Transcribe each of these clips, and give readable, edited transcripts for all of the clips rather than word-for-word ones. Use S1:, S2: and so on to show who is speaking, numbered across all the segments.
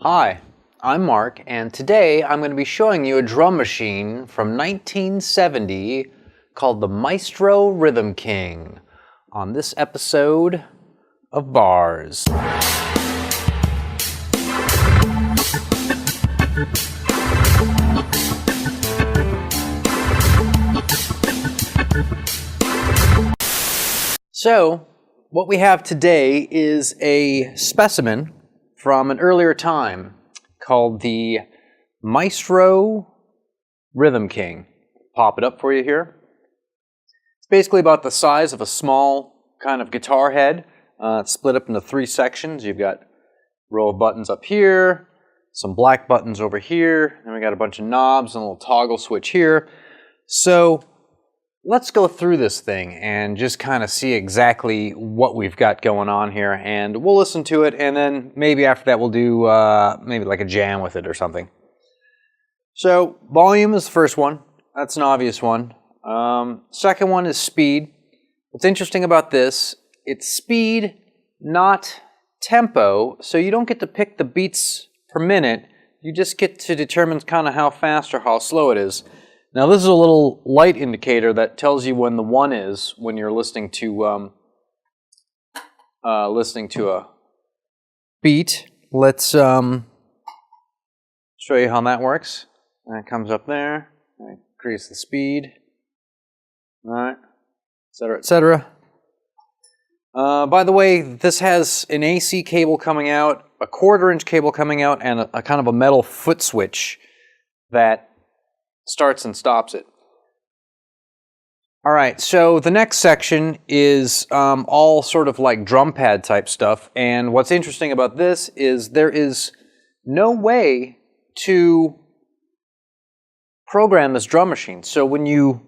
S1: Hi, I'm Mark, and today I'm going to be showing you a drum machine from 1970 called the Maestro Rhythm King on this episode of Bars. So, what we have today is a specimen from an earlier time called the Maestro Rhythm King. Pop it up for you here. It's basically about the size of a small kind of guitar head. It's split up into three sections. You've got a row of buttons up here, some black buttons over here, and we got a bunch of knobs and a little toggle switch here. So let's go through this thing and just kind of see exactly what we've got going on here, and we'll listen to it, and then maybe after that we'll do maybe like a jam with it or something. So volume is the first one. That's an obvious one. Second one is speed. What's interesting about this, it's speed, not tempo, so you don't get to pick the beats per minute. You just get to determine kind of how fast or how slow it is. Now this is a little light indicator that tells you when the one is when you're listening to a beat. Let's show you how that works. And it comes up there. Increase the speed. All right, etc., etc. By the way, this has an AC cable coming out, a 1/4-inch cable coming out, and a kind of a metal foot switch that starts and stops it. All right, so the next section is all sort of like drum pad type stuff, and what's interesting about this is there is no way to program this drum machine. So when you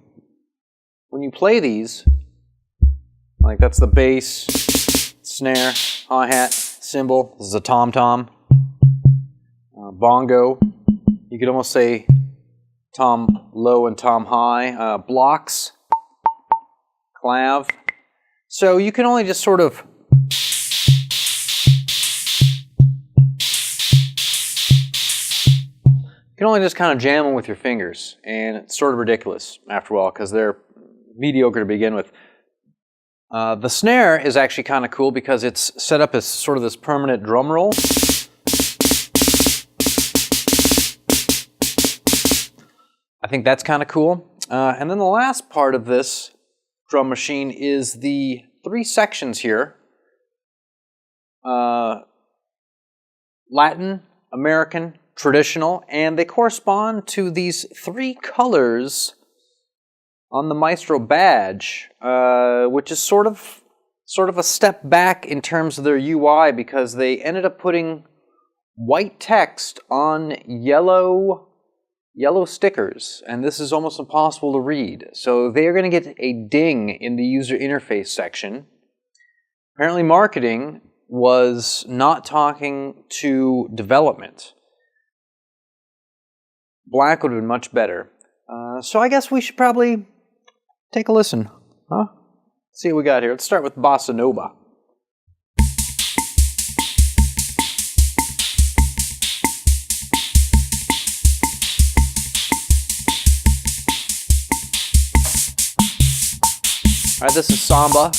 S1: play these, like that's the bass, snare, hi-hat, cymbal, this is a tom-tom, bongo, you could almost say tom low and tom high, blocks, clav. So you can only just sort of kind of jam them with your fingers, and it's sort of ridiculous after a while because they're mediocre to begin with. The snare is actually kind of cool because it's set up as sort of this permanent drum roll. I think that's kind of cool. And then the last part of this drum machine is the three sections here. Latin, American, traditional, and they correspond to these three colors on the Maestro badge, which is sort of a step back in terms of their UI because they ended up putting white text on yellow stickers, and this is almost impossible to read. So they are going to get a ding in the user interface section. Apparently marketing was not talking to development. Black would have been much better. So I guess we should probably take a listen. Huh? Let's see what we got here. Let's start with Bossa Nova. All right, this is Samba.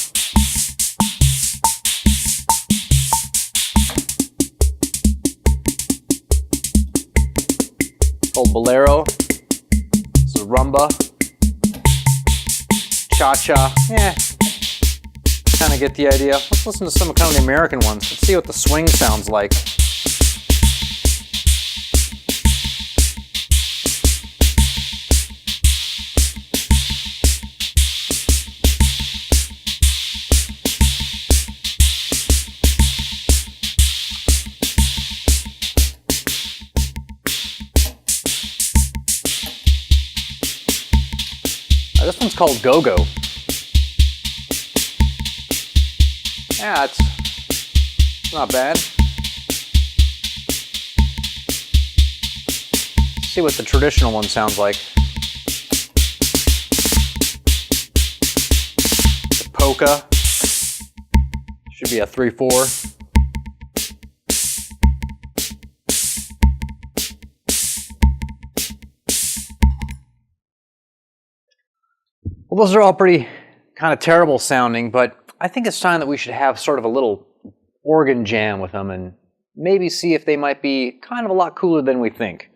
S1: Called Bolero. This is Rumba. Cha-cha. Yeah, kind of get the idea. Let's listen to some kind of the American ones. Let's see what the swing sounds like. This one's called Go-Go. Yeah, it's not bad. Let's see what the traditional one sounds like. The polka. Should be a 3/4. Well, those are all pretty kind of terrible sounding, but I think it's time that we should have sort of a little organ jam with them and maybe see if they might be kind of a lot cooler than we think.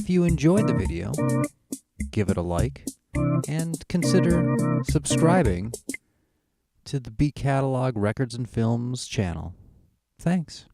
S1: If you enjoyed the video, give it a like and consider subscribing to the B Catalog Records and Films channel. Thanks.